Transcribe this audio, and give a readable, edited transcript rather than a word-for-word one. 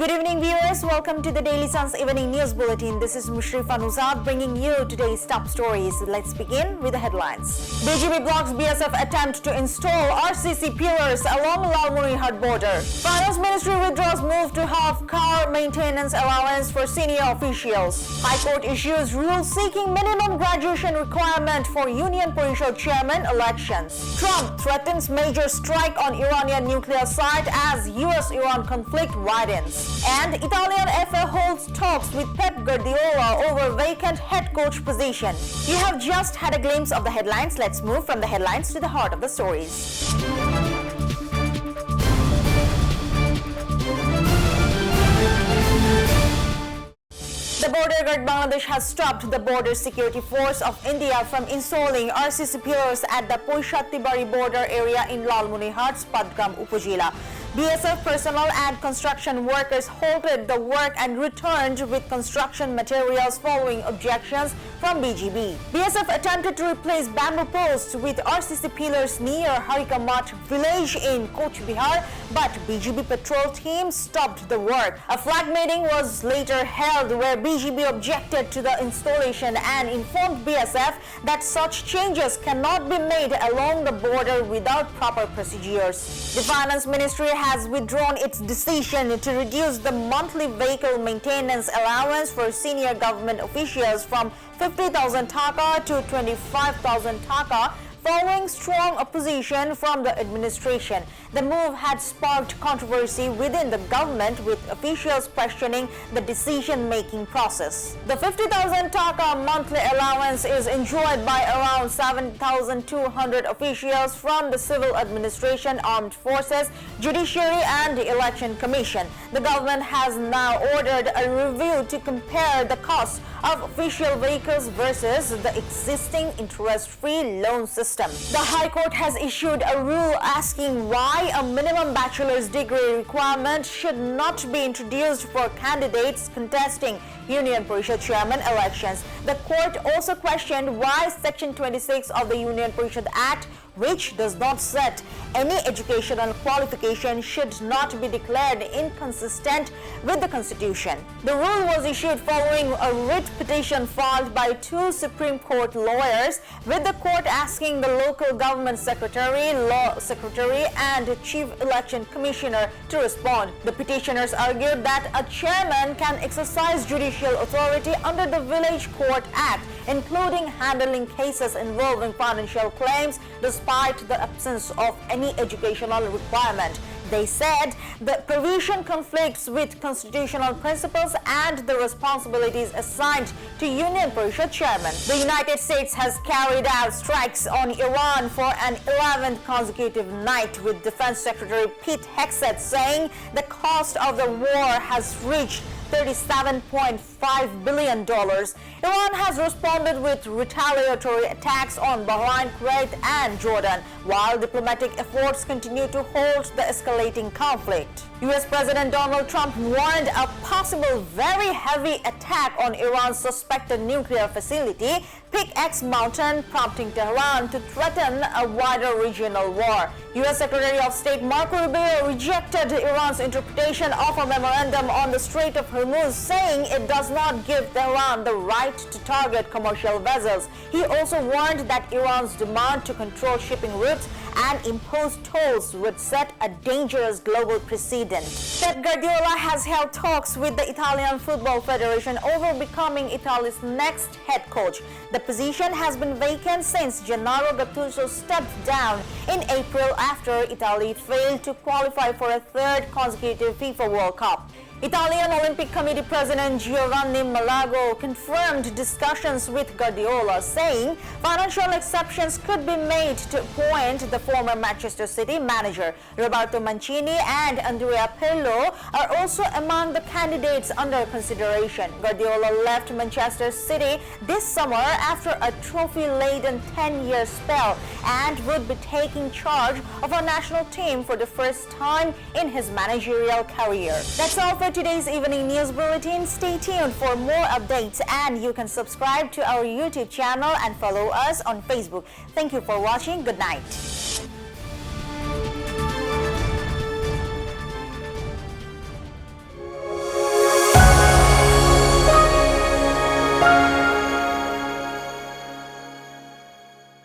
Good evening viewers, welcome to the Daily Sun's Evening News Bulletin. This is 𝗞𝗲𝘆𝘄cie bringing you today's top stories. Let's begin with the headlines. BGB blocks BSF attempt to install RCC pillars along Lalmonirhat border. Finance Ministry withdraws move to halve car maintenance allowance for senior officials. High Court issues rule seeking minimum graduation requirement for Union Parishad chairman elections. Trump threatens major strike on Iranian nuclear site as US-Iran conflict widens. And Italian FA holds talks with Pep Guardiola over vacant head coach position. You have just had a glimpse of the headlines. Let's move from the headlines to the heart of the stories. The border guard Bangladesh has stopped the Border Security Force of India from installing RCC pillars at the Poishatibari border area in Lalmonirhat's Padgram Upazila. BSF personnel and construction workers halted the work and returned with construction materials following objections from BGB. BSF attempted to replace bamboo posts with RCC pillars near Harikamat village in Coach Bihar, but BGB patrol team stopped the work. A flag meeting was later held where BGB objected to the installation and informed BSF that such changes cannot be made along the border without proper procedures. The Finance Ministry has withdrawn its decision to reduce the monthly vehicle maintenance allowance for senior government officials from 50,000 taka to 25,000 taka following strong opposition from the administration. The move had sparked controversy within the government, with officials questioning the decision-making process. The 50,000 taka monthly allowance is enjoyed by around 7,200 officials from the civil administration, armed forces, judiciary and the election commission. The government has now ordered a review to compare the costs of official vehicles versus the existing interest-free loan system. The High Court has issued a rule asking why a minimum bachelor's degree requirement should not be introduced for candidates contesting Union Parishad chairman elections. The court also questioned why Section 26 of the Union Parishad Act, which does not set any educational qualification, should not be declared inconsistent with the Constitution. The rule was issued following a writ petition filed by two Supreme Court lawyers, with the court asking the local government secretary, law secretary and chief election commissioner to respond. The petitioners argued that a chairman can exercise judicial authority under the Village Court Act, including handling cases involving financial claims, despite the absence of any educational requirement. They said the provision conflicts with constitutional principles and the responsibilities assigned to Union Parishad chairman. The United States has carried out strikes on Iran for an 11th consecutive night, with Defense Secretary Pete Hegseth saying the cost of the war has reached $37.5 billion. Iran has responded with retaliatory attacks on Bahrain, Kuwait and Jordan, while diplomatic efforts continue to halt the escalating conflict. US President Donald Trump warned a possible very heavy attack on Iran's suspected nuclear facility, PABX Mountain, prompting Tehran to threaten a wider regional war. US Secretary of State Marco Rubio rejected Iran's interpretation of a memorandum on the Strait of Hormuz, saying it does not give Tehran the right to target commercial vessels. He also warned that Iran's demand to control shipping routes and impose tolls would set a dangerous global precedent. Pep Guardiola has held talks with the Italian Football Federation over becoming Italy's next head coach. The position has been vacant since Gennaro Gattuso stepped down in April after Italy failed to qualify for a third consecutive FIFA World Cup. Italian Olympic Committee President Giovanni Malago confirmed discussions with Guardiola, saying financial exceptions could be made to appoint the former Manchester City manager. Roberto Mancini and Andrea Pirlo are also among the candidates under consideration. Guardiola left Manchester City this summer after a trophy-laden 10-year spell and would be taking charge of a national team for the first time in his managerial career. That's all for today's evening news bulletin. Stay tuned for more updates, and you can subscribe to our YouTube channel and follow us on Facebook. Thank you for watching. Good night. Bye.